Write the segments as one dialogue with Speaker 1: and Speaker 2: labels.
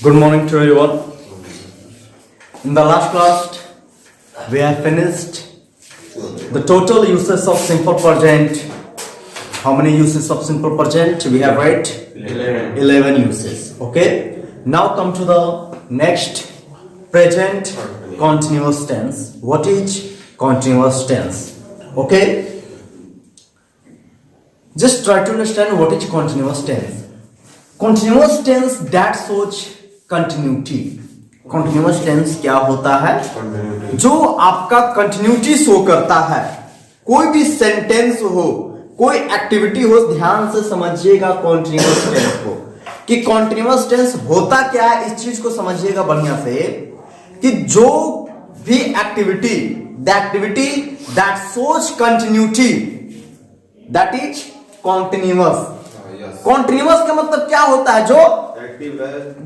Speaker 1: Good morning to everyone. In the last class, we have finished the total uses of simple present. How many uses of simple present? We have read 11 uses. Okay. Now come to the next present continuous tense. What is continuous tense? Okay. Just try to understand what is continuous tense. Continuous tense that shows continuity. Continuous tense क्या होता है? जो आपका continuity show करता है. कोई भी sentence हो, कोई एक्टिविटी हो, ध्यान से समझिएगा कंटिन्यूअस टेंस को कि कंटिन्यूअस टेंस होता क्या है. इस चीज को समझिएगा बढ़िया से कि जो भी activity, the activity that shows continuity, that is continuous. Continuous का मतलब क्या होता है?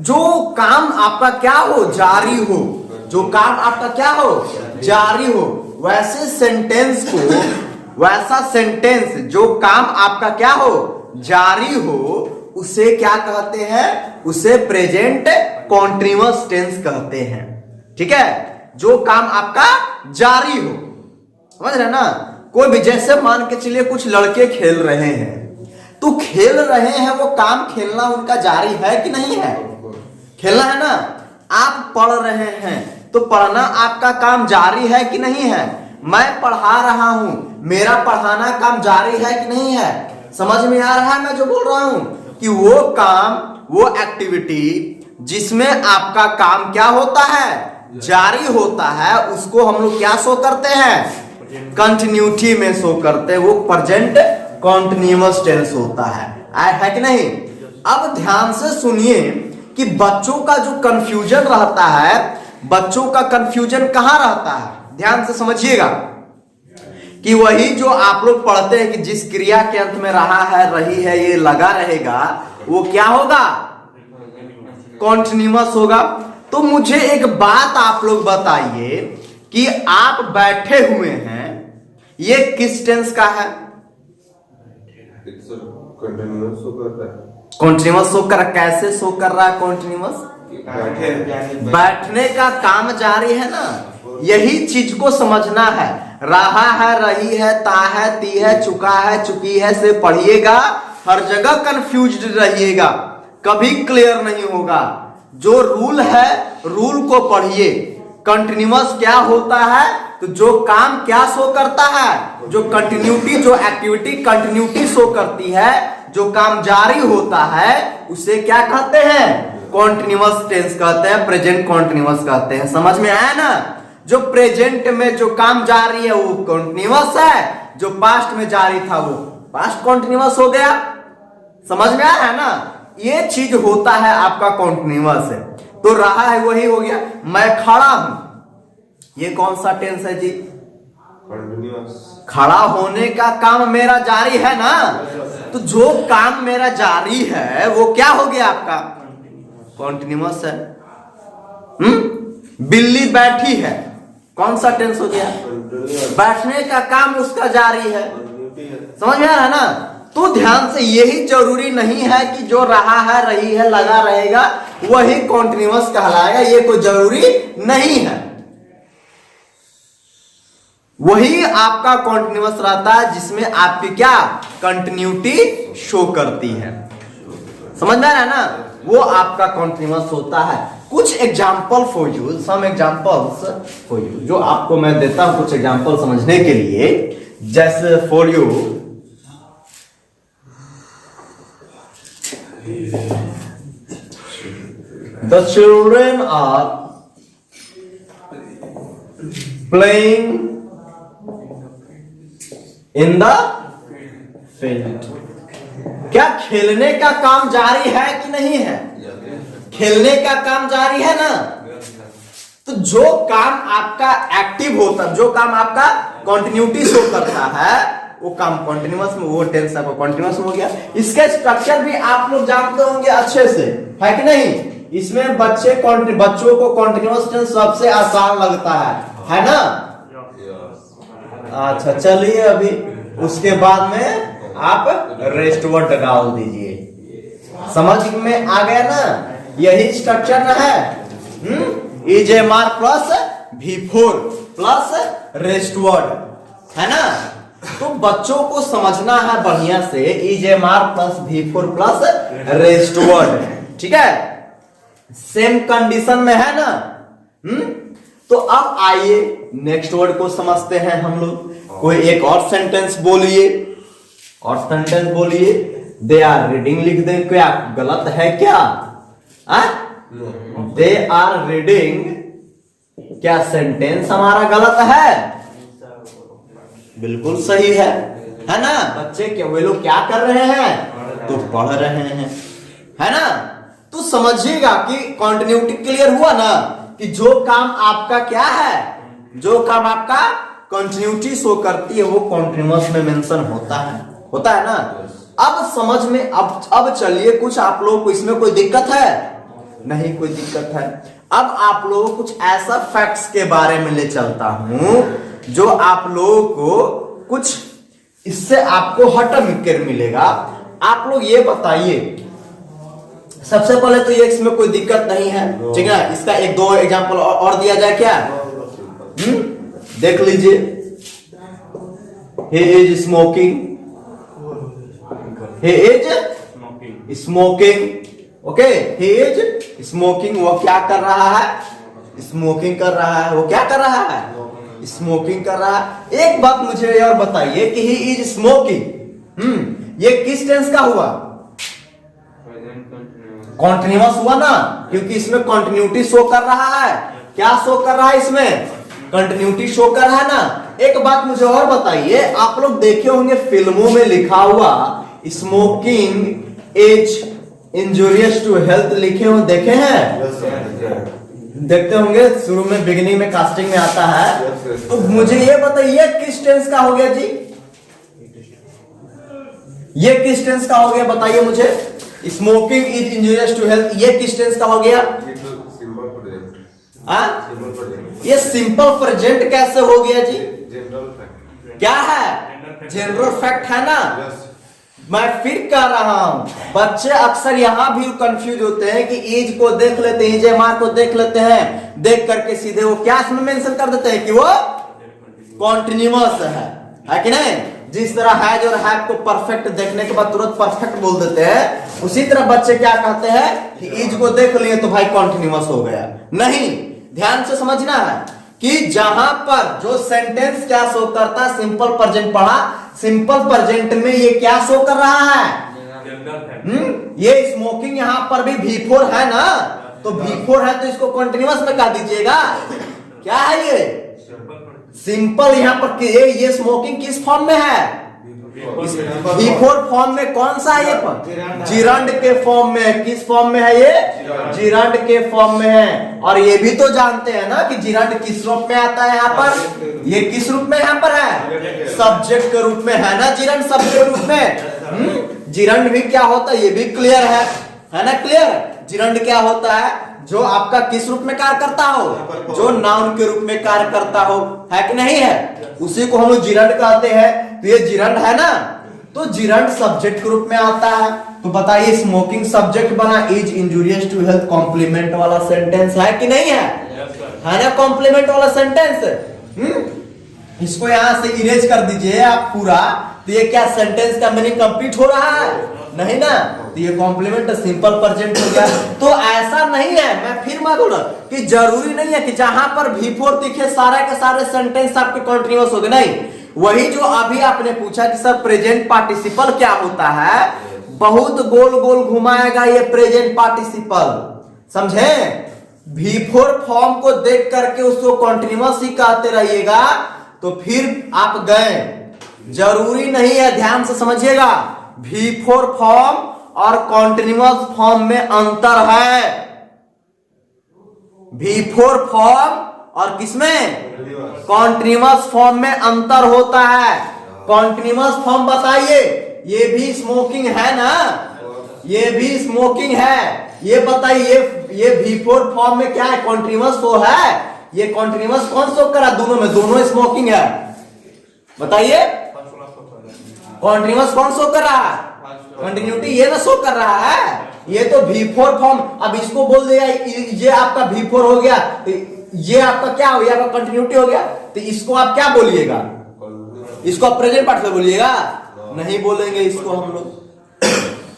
Speaker 1: जो काम आपका क्या हो, जारी हो. जो काम आपका क्या हो, जारी हो. वैसे सेंटेंस को, वैसा सेंटेंस जो काम आपका क्या हो, जारी हो, उसे क्या कहते हैं? उसे प्रेजेंट कॉन्टिन्यूअस टेंस कहते हैं. ठीक है. जो काम आपका जारी हो, समझ रहे ना. कोई भी, जैसे मान के चलिए कुछ लड़के खेल रहे हैं, तो खेल रहे हैं, वो काम खेलना उनका जारी है कि नहीं है? खेलना है ना. आप पढ़ रहे हैं तो पढ़ना आपका काम जारी है कि नहीं है? मैं पढ़ा रहा हूं, मेरा पढ़ाना काम जारी है कि नहीं है? समझ में आ रहा है मैं जो बोल रहा हूं कि वो काम, वो एक्टिविटी जिसमें आपका काम क्या होता है, जारी होता है, उसको हम लोग क्या शो करते हैं? कंटिन्यूटी में शो करते हैं. वो प्रेजेंट कॉन्टिन्यूअस टेंस होता है कि नहीं? अब ध्यान से सुनिए कि बच्चों का जो कंफ्यूजन रहता है, बच्चों का कंफ्यूजन कहां रहता है? ध्यान से समझिएगा कि वही जो आप लोग पढ़ते हैं कि जिस क्रिया के अंत में रहा है, रही है, ये लगा रहेगा, वो क्या होगा? कॉन्टिन्यूअस होगा. तो मुझे एक बात आप लोग बताइए कि आप बैठे हुए हैं, ये किस टेंस का है? कॉन्टिन्यूअस शो कर. कैसे शो कर रहा है कॉन्टिन्यूअस? बैठने का काम जारी है ना. यही चीज को समझना है. रहा है, रही है, ता है, ती है, चुका है, चुकी है से पढ़िएगा. हर जगह कंफ्यूज्ड रहिएगा, कभी क्लियर नहीं होगा. जो रूल है, रूल को पढ़िए. कंटिन्यूअस क्या होता है? तो जो काम क्या शो करता है, जो कंटिन्यूटी, जो एक्टिविटी कंटिन्यूटी शो करती है, जो काम जारी होता है, उसे क्या कहते हैं? कॉन्टिन्यूअस टेंस कहते हैं, प्रेजेंट कॉन्टिन्यूअस कहते हैं. समझ में आया ना? जो प्रेजेंट में जो काम जारी है वो कॉन्टिन्यूअस है, जो पास्ट में जारी था वो पास्ट कॉन्टिन्यूअस हो गया. समझ में आया है ना? ये चीज होता है आपका कॉन्टिन्यूअस है. तो रहा है वही हो गया. मैं खड़ा हूं, ये कौन सा टेंस है जी? खड़ा होने का काम मेरा जारी है ना. तो जो काम मेरा जारी है वो क्या हो गया आपका? कॉन्टिन्यूअस है. बिल्ली बैठी है, कौन सा टेंस हो गया? बैठने का काम उसका जारी है. समझ में आ रहा है ना? तो ध्यान से, यही जरूरी नहीं है कि जो रहा है, रही है, लगा रहेगा वही कॉन्टिन्यूअस कहलाएगा. ये कोई जरूरी नहीं है. वही आपका कॉन्टिन्यूअस रहता है जिसमें आपकी क्या कंटिन्यूटी शो करती है. समझ में आ रहा है ना? वो आपका कॉन्टिन्यूअस होता है. कुछ example for you, some examples for you, जो आपको मैं देता हूं कुछ एग्जाम्पल समझने के लिए. जैसे for you, the children are playing in the field. क्या खेलने का काम जारी है कि नहीं है? खेलने का काम जारी है ना. तो जो काम आपका एक्टिव होता, जो काम आपका कंटिन्यूटी शो करता है, वो काम कॉन्टिन्यूअस में, वो टेंस आपका कॉन्टिन्यूअस हो गया. इसका स्ट्रक्चर भी आप लोग जानते होंगे अच्छे से, है कि नहीं? इसमें बच्चों को कॉन्टिन्यूअस टेंस सबसे आसान लगता है ना? अच्छा, चलिए अभी उसके बाद में आप रेस्ट वर्ड डाल दीजिए. समझ में आ गया ना? यही स्ट्रक्चर ना है, EJMR plus V4 plus rest word, है ना। तो बच्चों को समझना है बढ़िया से, EJMR plus V4 plus rest word, ठीक है, सेम कंडीशन में है ना। तो अब आइए नेक्स्ट वर्ड को समझते हैं हम लोग। कोई एक और सेंटेंस बोलिए, और सेंटेंस बोलिए। दे आर रीडिंग लिख दे, क्या गलत है क्या? दे आर रीडिंग, क्या सेंटेंस हमारा गलत है? बिल्कुल सही है ना। बच्चे क्या वे लोग क्या कर रहे हैं? तो पढ़ रहे हैं, है ना। तो समझिएगा कि कंटिन्यूटी क्लियर हुआ ना, कि जो काम आपका क्या है, जो काम आपका कंटिन्यूटी शो करती है वो कॉन्टिन्यूअस में मेंशन होता है ना। अब समझ में, अब चलिए, कुछ आप लोगों को इसमें कोई दिक्कत है? नहीं कोई दिक्कत है। अब आप लोगों को कुछ ऐसा फैक्ट्स के बारे में ले चलता हूं जो आप लोगों को कुछ इससे आपको हटकर मिलेगा। आप लोग ये बताइए, सबसे पहले तो ये इसमें कोई दिक्कत नहीं है, ठीक है। इसका एक दो एग्जांपल और दिया जाए क्या? देख लीजिए, he is smoking, he is smoking, okay, he is smoking, वो क्या कर रहा है? स्मोकिंग कर रहा है। वो क्या कर रहा है? स्मोकिंग कर रहा है। एक बात मुझे और बताइए कि he is smoking, ये किस टेंस का हुआ? कॉन्टिन्यूअस हुआ ना, क्योंकि इसमें कंटिन्यूटी शो कर रहा है। क्या शो कर रहा है? इसमें कंटिन्यूटी शो कर रहा है ना। एक बात मुझे और बताइए, आप लोग देखे होंगे फिल्मों में लिखा हुआ smoking is injurious to health, लिखे हो, देखे हैं? देखते होंगे, शुरू में बिगिनिंग में कास्टिंग में आता है। तो मुझे ये बताइए किस टेंस का हो गया जी? ये किस टेंस का हो गया बताइए मुझे? Smoking is injurious to health, ये किस टेंस का हो गया? ये सिंपल प्रेजेंट कैसे हो गया जी? क्या है? जनरल फैक्ट है ना। मैं फिर कह रहा हूं, बच्चे अक्सर यहां भी कंफ्यूज होते हैं कि इज को देख लेते हैं, EJMR को देख लेते हैं, देख करके सीधे वो क्या इसमें मेंशन कर देते हैं कि वो कॉन्टिन्यूअस है कि नहीं। जिस तरह हैज और हैव को परफेक्ट देखने के बाद तुरंत परफेक्ट बोल देते हैं, उसी तरह बच्चे क्या कहते हैं कि इज को देख लिए तो भाई कॉन्टिन्यूअस हो गया। नहीं, ध्यान से समझना है कि जहां पर जो सेंटेंस क्या शो करता है, सिंपल प्रेजेंट पढ़ा, सिंपल प्रेजेंट में ये क्या शो कर रहा है? ये स्मोकिंग यहां पर भी V4 है ना, तो V4 है तो इसको कॉन्टिन्यूअस में कह दीजिएगा। क्या है ये? सिंपल यहाँ पर ये स्मोकिंग किस फॉर्म में है? V4 फॉर्म में। कौन सा है ये? जिरंड के फॉर्म में। किस फॉर्म में है ये? जिरंड के फॉर्म में है। और ये भी तो जानते हैं ना कि जिरंड किस रूप में आता है यहाँ पर? ये किस रूप में यहाँ पर है? सब्जेक्ट के रूप में है ना, जिरंड सब्जेक्ट के रूप में। जिरंड भी क्या होता है ये भी क्लियर है ना? क्लियर, जिरंड क्या होता है? जो आपका किस रूप में कार्य करता हो? जो नाउन के रूप में कार्य करता हो, है कि नहीं है? उसी को हम लोग जिरंड कहते हैं। तो ये जिरंड है ना, तो जिरंड सब्जेक्ट के रूप में आता है। तो बताइए, स्मोकिंग सब्जेक्ट बना, is injurious to health complement वाला सेंटेंस है कि नहीं है? है ना कॉम्प्लीमेंट वाला सेंटेंस। इसको यहां से इरेज कर दीजिए आप पूरा, तो ये क्या सेंटेंस का मीनिंग कंप्लीट हो रहा है? नहीं ना। तो ये कॉम्प्लीमेंट सिंपल प्रेजेंट हो गया। तो ऐसा नहीं है, मैं फिर मैं बोला कि जरूरी नहीं है कि जहां पर V4 दिखे सारे के सारे सेंटेंस आपके कंटिन्यूअस हो गए। नहीं, वही जो अभी आपने पूछा कि सर प्रेजेंट पार्टिसिपल क्या होता है, बहुत गोल गोल घुमाएगा ये प्रेजेंट पार्टिसिपल, समझे? V4 फॉर्म को देख करके उसको कंटिन्यूअस ही कहते रहिएगा तो फिर आप गए। जरूरी नहीं है, ध्यान से समझिएगा। V4 फॉर्म और कॉन्टिन्यूअस फॉर्म में अंतर है। V4 फॉर्म और किसमें? कॉन्टिन्यूअस फॉर्म में अंतर होता है। कॉन्टिन्यूअस फॉर्म बताइए, ये भी स्मोकिंग है ना, ये भी स्मोकिंग है। ये बताइए, ये V4 फॉर्म में क्या है? कॉन्टिन्यूअस तो है। ये कॉन्टिन्यूअस कौन शो कर रहा है? दोनों में, दोनों स्मोकिंग है। बताइए, कॉन्टिन्यूअस कौन शो कर रहा है? कंटिन्यूटी ये ना शो कर रहा है। ये तो V4 फॉर्म, अब इसको बोल देगा ये आपका V4 हो गया, तो ये आपका क्या हो गया, आपका कंटिन्यूटी हो गया, तो इसको आप क्या बोलिएगा, इसको आप प्रेजेंट पार्टिसिपल बोलिएगा, नहीं बोलेंगे इसको हम लोग।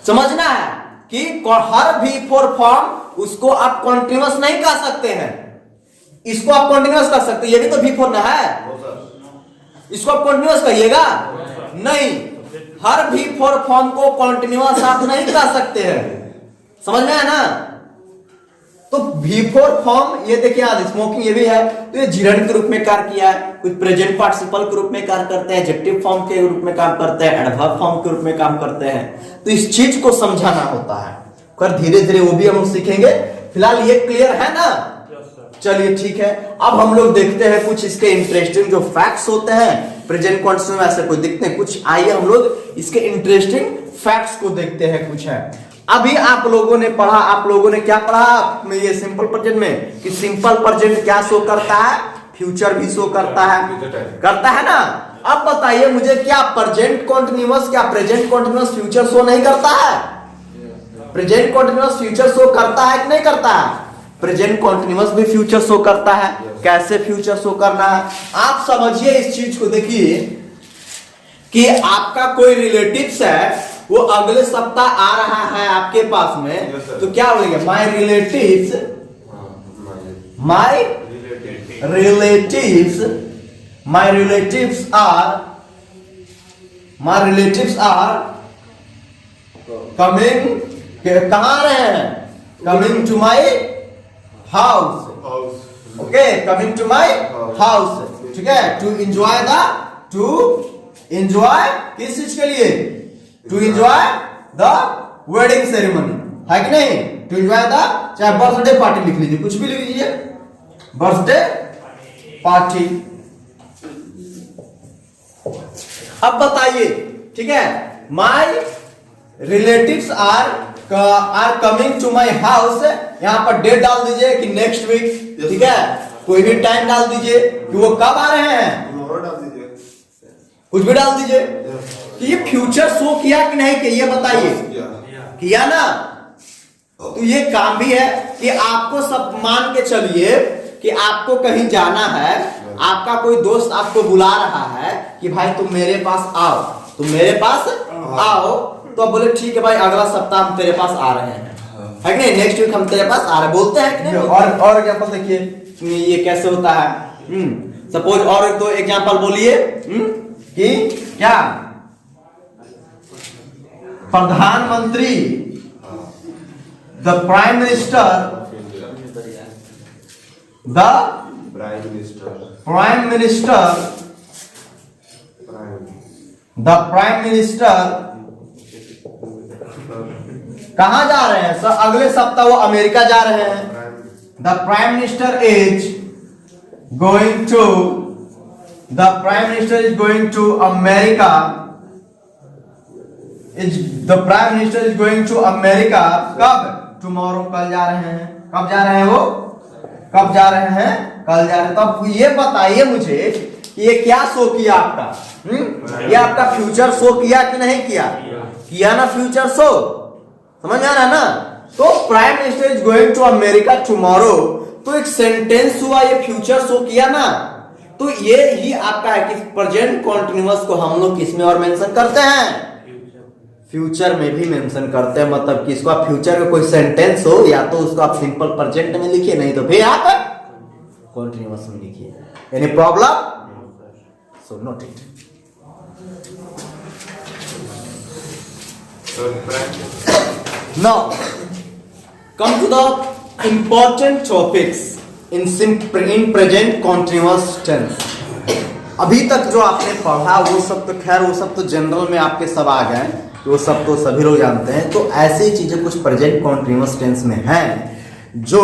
Speaker 1: समझना है कि हर V4 फॉर्म उसको आप कॉन्टिन्यूअस नहीं कह सकते हैं, इसको आप कॉन्टिन्यूअस कर सकते हैं, ये भी तो V4 ना है, इसको आप कॉन्टिन्यूअस कहिएगा नहीं, हर V4 फॉर्म को कॉन्टिन्यूअस आप नहीं कह सकते हैं, समझ में है ना। तो V4 फॉर्म ये देखिए आज स्मोकिंग ये भी है, तो ये जिरंड के रूप में कार्य किया है, कुछ प्रेजेंट पार्टिसिपल के रूप में कार्य करते हैं, एडजेक्टिव फॉर्म के रूप में काम करते हैं, एडवर्ब फॉर्म के रूप में काम करते हैं, तो इस चीज को समझाना होता है, पर धीरे धीरे वो भी हम लोग सीखेंगे, फिलहाल ये क्लियर है ना। चलिए ठीक है, अब हम लोग देखते हैं कुछ इसके इंटरेस्टिंग जो फैक्ट्स होते हैं प्रेजेंट कॉन्टिन्यूस में, ऐसे कोई दिखते हैं कुछ, आइए हम लोग इसके इंटरेस्टिंग फैक्ट्स को देखते हैं कुछ है। अभी आप लोगों ने पढ़ा, आप लोगों ने क्या पढ़ा ये सिंपल प्रेजेंट में, कि सिंपल प्रेजेंट क्या शो करता है, फ्यूचर भी शो करता है ना। अब बताइए मुझे, क्या प्रेजेंट कॉन्टिन्यूअस, क्या प्रेजेंट कॉन्टिन्यूअस फ्यूचर शो नहीं करता है, प्रेजेंट कॉन्टिन्यूअस फ्यूचर शो करता है कि नहीं करता है, प्रेजेंट कॉन्टिन्यूअस भी फ्यूचर शो करता है। कैसे फ्यूचर शो करना है आप समझिए इस चीज को, देखिए कि आपका कोई रिलेटिव्स है, वो अगले सप्ताह आ रहा है आपके पास में, तो क्या बोलेंगे, माय रिलेटिव्स आर कमिंग, कहां आ रहे हैं, coming to my house, okay, coming to my house, ठीक है, टू एंजॉय किस चीज के लिए, to enjoy the wedding ceremony, है कि नहीं, टू एंजॉय द, चाहे बर्थडे पार्टी लिख लीजिए, कुछ भी लिख लीजिए, बर्थडे पार्टी। अब बताइए, ठीक है, my relatives are coming to my house, यहां पर डेट डाल दीजिए कि नेक्स्ट वीक, ठीक है, कोई भी टाइम डाल दीजिए कि वो कब आ रहे हैं, कुछ भी डाल दीजिए, कि ये फ्यूचर शो किया कि नहीं किया, ये बताइए, किया ना। तो ये काम भी है कि आपको सब मान के चलिए कि आपको कहीं जाना है, आपका कोई दोस्त आपको बुला रहा है कि भाई तुम मेरे पास आओ, तो आप बोले ठीक है भाई अगला सप्ताह हम तेरे पास आ रहे हैं, है कि नहीं, नेक्स्ट वीक हम तेरे पास आ रहे हैं, बोलते हैं कि नहीं, और एग्जांपल देखिए ये कैसे होता है, सपोज और एक दो एग्जांपल बोलिए, कि क्या प्रधानमंत्री, द प्राइम मिनिस्टर कहां जा रहे हैं सर, अगले सप्ताह वो अमेरिका जा रहे हैं, the prime minister is going to America, कब, टुमारो, कल जा रहे हैं, कब जा रहे हैं वो, कब जा रहे हैं, कल जा रहे हैं। तो अब ये बताइए मुझे कि ये क्या शो किया आपका, ये आपका फ्यूचर शो किया कि नहीं किया ना, फ्यूचर शो, समझ आ रहा है ना। तो prime minister is going to America tomorrow, तो एक सेंटेंस हुआ, ये फ्यूचर शो किया ना। तो ये ही आपका है कि प्रेजेंट कॉन्टिन्यूअस को हम लोग किसमें और मेंशन करते हैं, फ्यूचर में भी मेंशन करते हैं, मतलब कि इसको आप फ्यूचर में कोई सेंटेंस हो या तो उसको आप सिंपल प्रेजेंट में लिखिए, नहीं तो फिर आप कॉन्टिन्यूअस में लिखिए। Any problem, so note it. Now come to the important topics in present continuous tense। अभी तक जो आपने पढ़ा वो सब तो खैर वो सब तो जनरल में आपके सब आ गए, वो सब तो सभी लोग जानते हैं। तो ऐसी चीजें कुछ प्रेजेंट कॉन्टिन्यूअस टेंस में हैं जो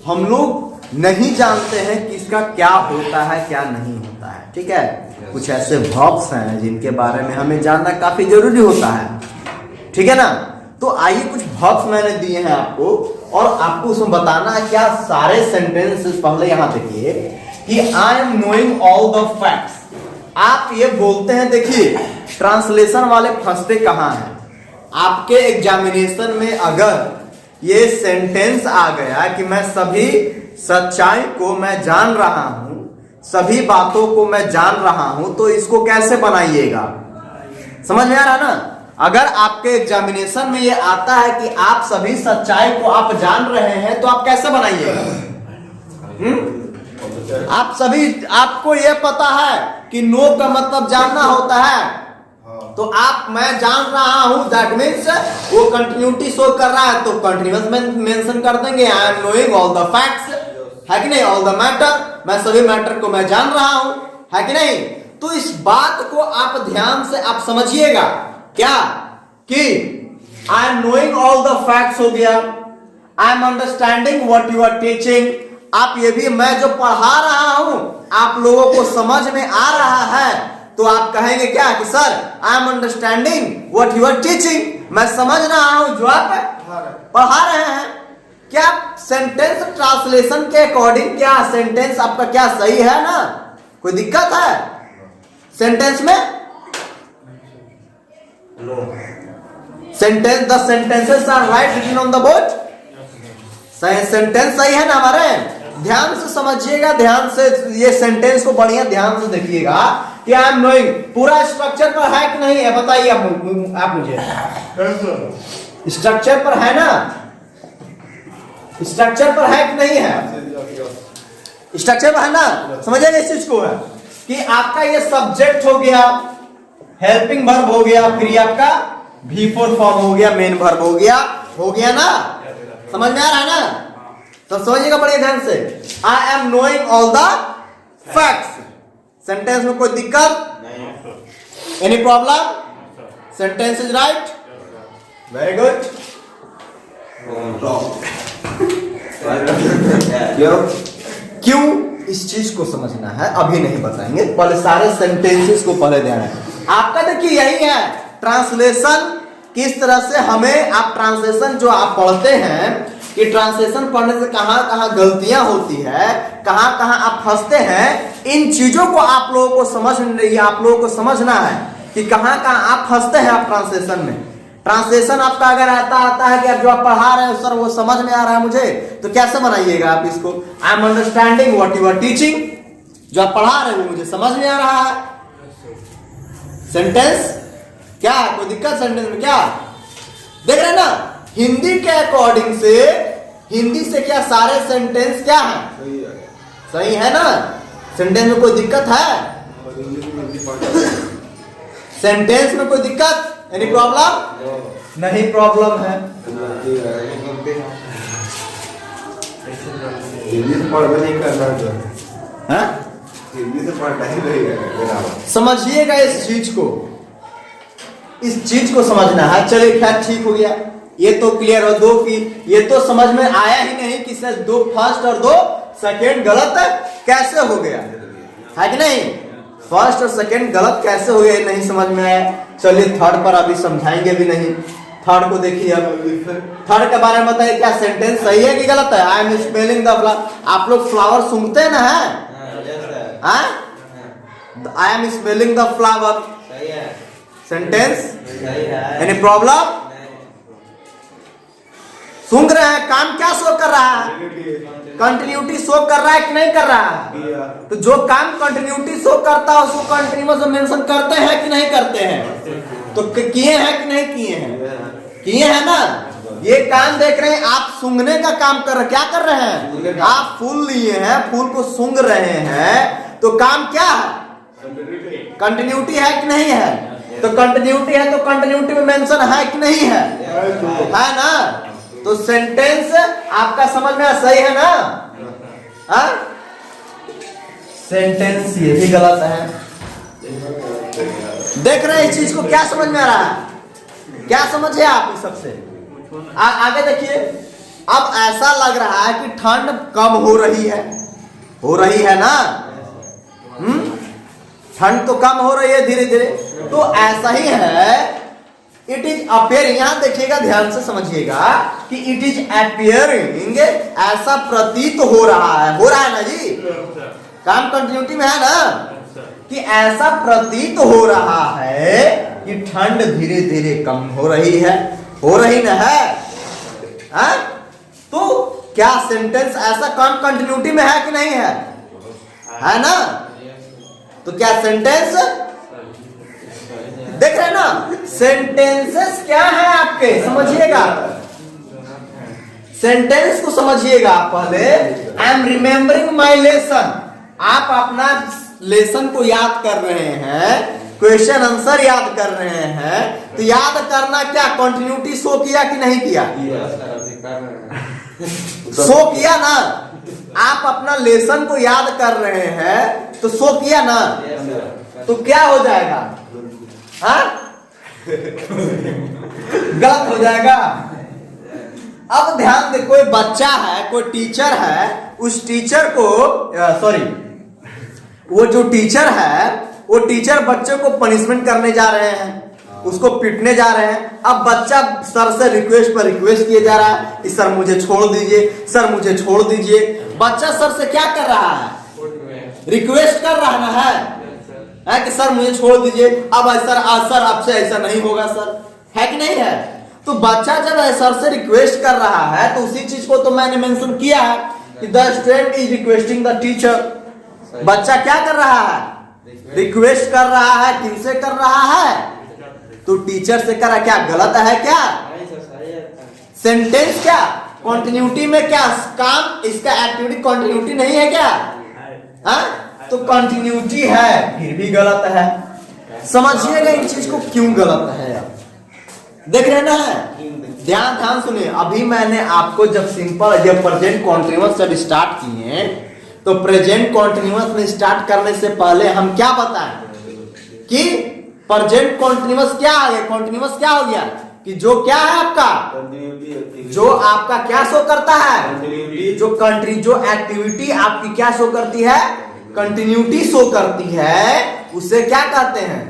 Speaker 1: हम लोग नहीं जानते हैं कि इसका क्या होता है क्या नहीं होता है, ठीक है। कुछ ऐसे वर्ब्स हैं जिनके बारे में हमें जानना काफी जरूरी होता है, ठीक है ना। तो आइए कुछ वर्ब्स मैंने दिए हैं आपको और आपको उसमें बताना है क्या सारे सेंटेंसेस। पहले यहां देखिए कि I am knowing all the facts. आप ये बोलते हैं, देखिए ट्रांसलेशन वाले फंसते कहां हैं। आपके एग्जामिनेशन में अगर ये सेंटेंस आ गया कि मैं सभी सच्चाई को मैं जान रहा हूं, सभी बातों को मैं जान रहा हूं, तो इसको कैसे बनाइएगा? समझ में आ रहा ना? अगर आपके एग्जामिनेशन में ये आता है कि आप सभी सच्चाई को आप जान रहे हैं, तो आप कैसे बनाइएगा? आप सभी, आपको ये पता है कि नो का मतलब जानना होता है, तो आप मैं जान रहा हूं, दैट मीन्स वो कंटिन्यूटी शो कर रहा है, तो कंटिन्यूअस मेंशन कर देंगे। आई am knowing all the facts, है कि नहीं? ऑल द मैटर, मैं सभी मैटर को मैं जान रहा हूं, है कि नहीं? तो इस बात को आप ध्यान से आप समझिएगा, क्या कि I am knowing all the facts हो गया, I am understanding what you are teaching. आप ये भी, मैं जो पढ़ा रहा हूं आप लोगों को समझ में आ रहा है, तो आप कहेंगे क्या कि sir I am understanding what you are teaching, मैं समझ रहा हूं जो आप पढ़ा रहे हैं। क्या सेंटेंस ट्रांसलेशन के अकॉर्डिंग क्या सेंटेंस आपका क्या सही है ना? कोई दिक्कत है सेंटेंस में? No. Sentence, the sentences are right written on the board. Sentence सही है ना हमारे? ध्यान से समझिएगा, ध्यान से ये सेंटेंस को बढ़िया ध्यान से देखिएगा कि आई एम नोइंग पूरा स्ट्रक्चर पर है कि नहीं है, बताइए आप मुझे। स्ट्रक्चर पर है ना? स्ट्रक्चर पर है कि नहीं है? स्ट्रक्चर पर है ना? समझिएगा इस चीज को है कि आपका ये सब्जेक्ट हो गया, हेल्पिंग वर्ब हो गया, फिर आपका V4 फॉर्म हो गया, मेन वर्ब हो गया ना? समझ में आ रहा है ना? तो समझिएगा बड़े ध्यान से। आई am knowing all the facts, sentence में कोई दिक्कत नहीं? Any problem? Sentence is right, very good. क्यों इस चीज को समझना है अभी नहीं बताएंगे, पहले सारे सेंटेंसेस को पहले ध्यान है आपका। देखिए यही है ट्रांसलेशन, किस तरह से हमें, आप ट्रांसलेशन जो आप पढ़ते हैं कि ट्रांसलेशन पढ़ने से कहां कहां गलतियां होती है, कहां कहां आप फंसते हैं, इन चीजों को आप लोगों को आप लोगों को समझना है कि कहां कहां आप फंसते हैं। आप ट्रांसलेशन में, ट्रांसलेशन आपका अगर आता है कि आप जो आप पढ़ा रहे हो सर वो समझ में आ रहा है मुझे, तो कैसे बनाइएगा आप इसको? I am understanding what you are teaching, जो आप पढ़ा रहे हो मुझे समझ में आ रहा है। सेंटेंस क्या, कोई दिक्कत सेंटेंस में क्या? देख रहे हैं ना? हिंदी के अकॉर्डिंग से, हिंदी से क्या सारे सेंटेंस क्या है? सही है ना? सेंटेंस में कोई दिक्कत है? सेंटेंस में कोई दिक्कत, एनी प्रॉब्लम? नहीं प्रॉब्लम है। समझिएगा इस चीज को, इस चीज को समझना है। चलिए क्या ठीक हो गया, ये तो क्लियर हो। दो की ये तो समझ में आया ही नहीं कि सर दो फर्स्ट और दो सेकेंड गलत कैसे हो गया, है कि नहीं? फर्स्ट और सेकेंड गलत कैसे हो गया नहीं समझ में आया। चलिए थर्ड पर अभी समझाएंगे भी नहीं। थर्ड को देखिए, अब थर्ड के बारे में बताइए, क्या सेंटेंस सही है कि गलत है? I am smelling the flower, आप लोग फ्लावर सूंघते हैं ना? है I am smelling the flower, sentence any problem? सूंघ रहे हैं, काम क्या शो कर रहा है? कंटिन्यूटी शो कर रहा है कि नहीं कर रहा है? तो जो काम कंटिन्यूटी शो करता है उसको कंटिन्यूअस मेंशन करते हैं कि नहीं करते हैं? तो किए हैं कि नहीं किए हैं? किए हैं ना? ये काम देख रहे हैं आप, सूंघने का काम कर रहे, क्या कर रहे हैं आप? फूल लिए हैं, फूल को सूंघ रहे हैं, तो काम क्या है? कंटिन्यूटी है कि नहीं है? तो कंटिन्यूटी है तो कंटिन्यूटी में मेंशन है कि नहीं है? है ना? तो सेंटेंस आपका समझ में सही है ना? हाँ? सेंटेंस ये भी गलत है। देख रहे हैं इस चीज को, क्या समझ में आ रहा है? क्या समझे आप इस सबसे? आगे देखिए, अब ऐसा लग रहा है कि ठंड कम हो रही है ना? ठंड तो कम हो रही है धीरे धीरे, तो ऐसा ही है। इट इज अपियरिंग, यहां देखिएगा ध्यान से समझिएगा कि इट इज अपियरिंग, ऐसा प्रतीत हो रहा है ना जी? काम कंटिन्यूटी में है ना? कि ऐसा प्रतीत हो रहा है कि ठंड धीरे धीरे कम हो रही है, हो रही ना है? है? तो क्या सेंटेंस ऐसा काम कंटिन्यूटी में है कि नहीं है ना? तो क्या सेंटेंस देख रहे हैं ना? सेंटेंसेस क्या है आपके, समझिएगा, सेंटेंस को समझिएगा आप पहले। I am remembering my lesson, आप अपना लेसन को याद कर रहे हैं, क्वेश्चन आंसर याद कर रहे हैं, तो याद करना क्या कंटिन्यूटी शो किया कि नहीं किया? शो किया ना? आप अपना लेसन को याद कर रहे हैं तो शो किया ना? तो क्या हो जाएगा? हाँ? गलत हो जाएगा। अब ध्यान दे, कोई बच्चा है, कोई टीचर है, उस टीचर को वो जो टीचर है, वो टीचर बच्चे को पनिशमेंट करने जा रहे हैं, उसको पीटने जा रहे हैं। अब बच्चा सर से रिक्वेस्ट पर रिक्वेस्ट किए जा रहा है कि सर मुझे छोड़ दीजिए, सर मुझे छोड़ दीजिए। बच्चा सर से क्या कर रहा है? रिक्वेस्ट कर रहा है कि सर मुझे छोड़ दीजिए। अब सर आपसे ऐसा नहीं होगा सर, है कि नहीं है? तो बच्चा जब सर से रिक्वेस्ट कर रहा है तो उसी चीज को तो मैंने मेंशन किया है कि the student is requesting the teacher. बच्चा क्या कर रहा है? रिक्वेस्ट कर रहा है। किनसे कर रहा है? तो टीचर से कर रहा है। क्या गलत है क्या? सेंटेंस क्या कंटिन्यूटी में क्या काम, इसका एक्टिविटी कंटिन्यूटी नहीं है क्या? तो कंटिन्यूटी है, फिर भी गलत है। समझिएगा इन चीज को क्यों गलत है। देख रहे ना? ध्यान सुनिए। अभी मैंने आपको जब प्रेजेंट कॉन्टिन्यूअस जब स्टार्ट किए तो प्रेजेंट कॉन्टिन्यूअस में स्टार्ट करने से पहले हम क्या बताएं कि प्रेजेंट कॉन्टिन्यूअस क्या आ गया? कॉन्टिन्यूअस क्या हो गया कि जो क्या है आपका, जो आपका क्या शो करता है, जो एक्टिविटी आपकी क्या शो करती है, कंटिन्यूटी शो करती है, उसे क्या कहते हैं?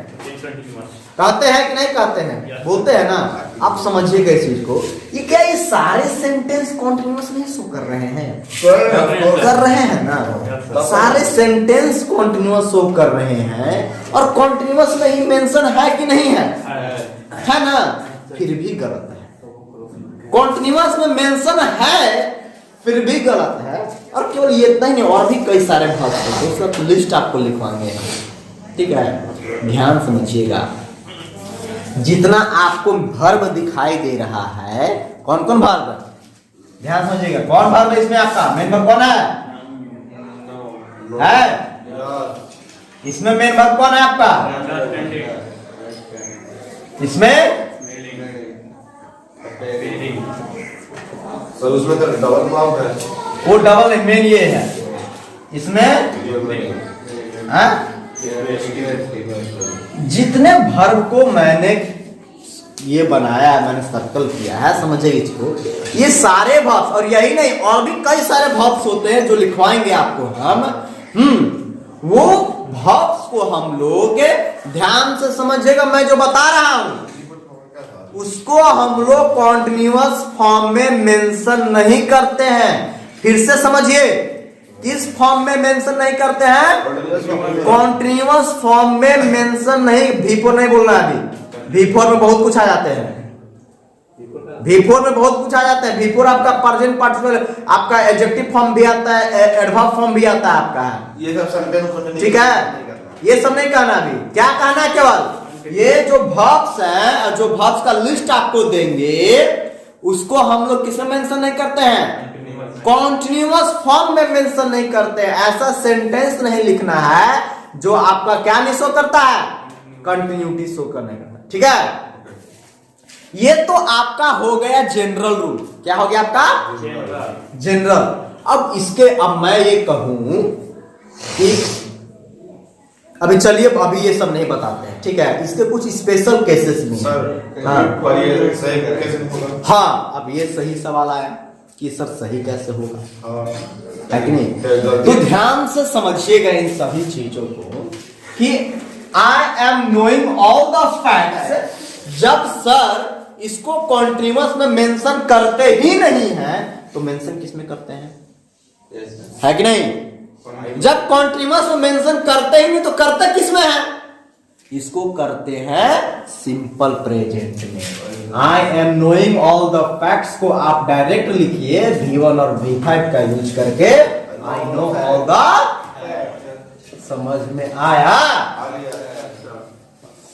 Speaker 1: कहते हैं कि नहीं कहते हैं? बोलते हैं ना? आप समझिएगा इस चीज को। ये क्या ये सारे सेंटेंस कॉन्टिन्यूअस नहीं शो कर रहे हैं? कर रहे हैं ना? सारे सेंटेंस कॉन्टिन्यूअस शो कर रहे हैं और कॉन्टिन्यूअस में ही मेंशन है कि नहीं है ना? फिर भी गलत है। कॉन्टिन्यूअस में मेंशन है फिर भी गलत है। और केवल ये इतना ही नहीं, और भी कई सारे भाग हैं, उसका लिस्ट आपको लिखवाएंगे, ठीक है? ध्यान समझिएगा। जितना आपको वर्ब दिखाई दे रहा है, कौन कौन वर्ब? ध्यान समझिएगा। कौन वर्ब है इसमें? आपका मेन वर्ब कौन है? इसमें मेन वर्ब कौन है आपका? इसमें
Speaker 2: सर उसमें तो डबल वर्ब है।
Speaker 1: वो डबल है, मेन ये है। इसमें जितने वर्ब को मैंने ये बनाया है, मैंने सर्कल किया है, समझे इसको, ये सारे वर्ब्स, और यही नहीं और भी कई सारे वर्ब्स होते हैं जो लिखवाएंगे आपको हम। वो वर्ब्स को हम लोग ध्यान से समझिएगा। मैं जो बता रहा हूं उसको हम लोग कॉन्टिन्यूअस फॉर्म में मेंशन नहीं करते हैं। फिर से समझिए, किस फॉर्म में मेंशन नहीं करते हैं? कॉन्टिन्यूअस फॉर्म में मेंशन नहीं। V4 नहीं बोलना है अभी। V4 में बहुत कुछ आ जाते हैं। V4 में बहुत कुछ आ जाता है। V4 आपका प्रेजेंट पार्टिसिपल, आपका एडजेक्टिव फॉर्म भी आता है, एडवर्ब फॉर्म भी आता है आपका।
Speaker 2: ये सब सेंटेंस,
Speaker 1: ठीक है? ये सब नहीं कहना अभी। क्या कहना है? केवल ये जो वर्ब्स हैं, जो वर्ब्स का लिस्ट आपको देंगे, उसको हम लोग किसमें मेंशन नहीं करते हैं? कॉन्टिन्यूअस फॉर्म में मेंशन नहीं करते। ऐसा सेंटेंस नहीं लिखना है जो आपका क्या नहीं शो करता है? कंटिन्यूटी शो करने का। ठीक है? ये तो आपका हो गया जनरल रूल। क्या हो गया आपका? जनरल। अब मैं ये कहूं कि अभी चलिए, अभी ये सब नहीं बताते हैं, ठीक है? इसके कुछ स्पेशल केसेस भी हैं। हाँ, अब ये सही सवाल आया कि सर सही कैसे होगा, है कि नहीं? तो ध्यान से समझिएगा इन सभी चीजों को कि I am knowing all the facts. जब सर इसको कॉन्टिन्यूअस में मेंशन करते ही नहीं है तो मेंशन किस में करते हैं? है कि नहीं? जब कॉन्टिन्यूअस में मेंशन करते ही नहीं तो करते किस में है? इसको करते हैं सिंपल प्रेजेंट में। आई am knowing all the facts को आप डायरेक्ट लिखिए V1 और V5 का यूज करके। आई नो ऑल द, समझ में आया?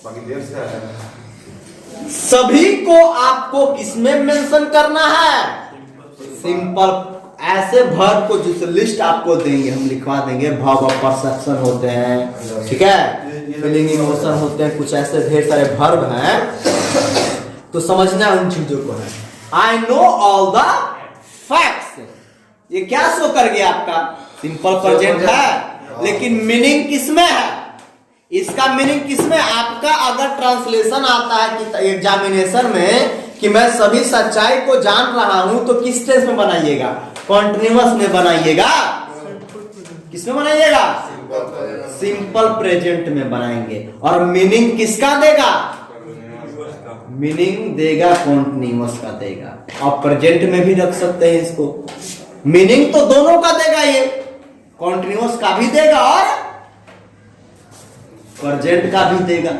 Speaker 2: बाकी देर से आया।
Speaker 1: सभी को आपको किसमें मेंशन करना है? सिंपल। ऐसे वर्ब को जिस लिस्ट आपको देंगे हम लिखवा देंगे, वर्ब ऑफ परसेप्शन होते हैं, ठीक है, फीलिंग इमोशन होते हैं, कुछ ऐसे ढेर सारे वर्ब हैं, तो समझना उन चीजों को है। I know all the facts, ये क्या शो कर गया आपका? सिंपल प्रेजेंट है, लेकिन मीनिंग किसमें है? इसका मीनिंग किसमें? आपका अगर ट्रांसलेशन आता है कि एग्जामिनेशन में कि मैं सभी सच्चाई को जान रहा हूं, तो किस टेंस में बनाइएगा? कॉन्टिन्यूअस में बनाइएगा। किसमें बनाइएगा? सिंपल प्रेजेंट में बनाएंगे। और मीनिंग किसका देगा? मीनिंग देगा कॉन्टिन्यूअस का देगा। और प्रेजेंट में भी रख सकते हैं इसको। मीनिंग तो दोनों का देगा, ये कॉन्टिन्यूअस का भी देगा और प्रेजेंट का भी देगा।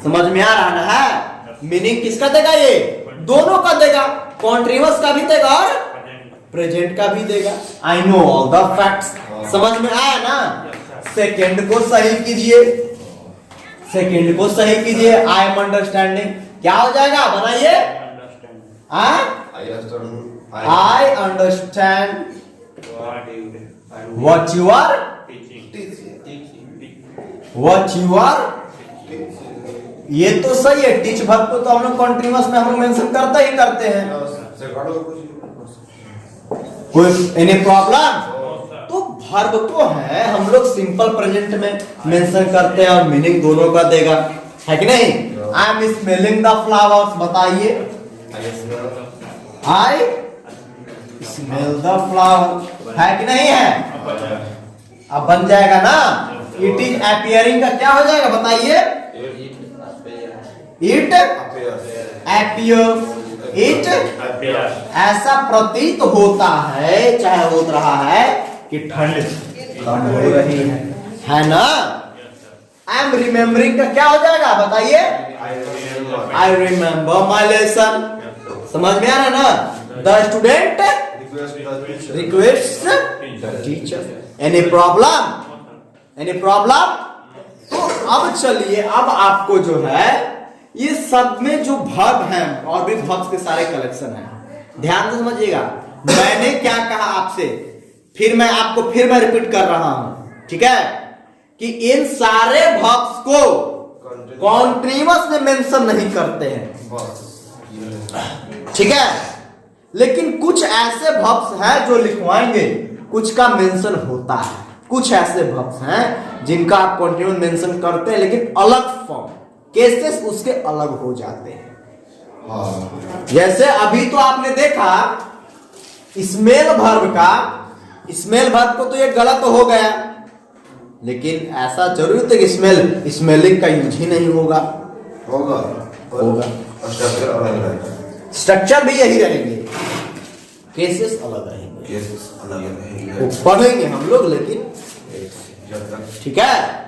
Speaker 1: समझ में आ रहा ना है? मीनिंग किसका देगा? ये दोनों का देगा, कॉन्टिन्यूअस का भी देगा और प्रेजेंट का भी देगा। I know all the facts, समझ में आया ना? सेकंड को सही कीजिए, सेकंड को सही कीजिए। आई एम अंडरस्टैंडिंग क्या हो जाएगा? बनाइए। I understand what you are, what you are. ये तो सही है। टीच वर्ब को तो हम लोग कॉन्टिन्यूअस में हम लोग मेंशन करते ही करते हैं। कोई एनी प्रॉब्लम? तो वर्ब को है हम लोग सिंपल प्रेजेंट में मेंशन करते हैं और मीनिंग दोनों का देगा, है कि नहीं? I am smelling the flowers, बताइए। आई स्मेल द फ्लावर, है कि नहीं है? अब बन जाएगा ना। इट इज अपीयरिंग का क्या हो जाएगा? बताइए। इट अपीयर्स, इट ऐसा प्रतीत होता है, चाहे हो रहा है कि ठंड कम हो रही है ना? आई एम रिमेम्बरिंग का क्या हो जाएगा? बताइए। आई रिमेम्बर माई लेसन, समझ में आ रहा है ना? The student request the teacher. Any problem? Any problem? तो अब चलिए, अब आपको जो है ये सब में जो वर्ब हैं और भी वर्ब्स के सारे कलेक्शन हैं, ध्यान से समझिएगा। मैंने क्या कहा आपसे, फिर मैं आपको फिर मैं रिपीट कर रहा हूं, ठीक है, कि इन सारे वर्ब्स को कॉन्टिन्यूअस में मेंशन नहीं करते हैं, ठीक है, लेकिन कुछ ऐसे वर्ब्स हैं जो लिखवाएंगे, कुछ का मेंशन होता है। कुछ ऐसे वर्ब्स हैं जिनका आप कॉन्टिन्यूअस मेंशन करते हैं, लेकिन अलग फॉर्म, केसेस उसके अलग हो जाते हैं। जैसे अभी तो आपने देखा स्मेल वर्ब का, स्मेल वर्ब को तो ये गलत हो गया, लेकिन ऐसा जरूर है कि स्मेलिंग का यूज ही नहीं होगा।
Speaker 2: होगा स्ट्रक्चर अलग रहेगा,
Speaker 1: स्ट्रक्चर भी यही रहेंगे, केसेस अलग रहेंगे,
Speaker 2: केसेस अलग रहेंगे,
Speaker 1: वो पढ़ेंगे हम लोग, लेकिन ठीक है।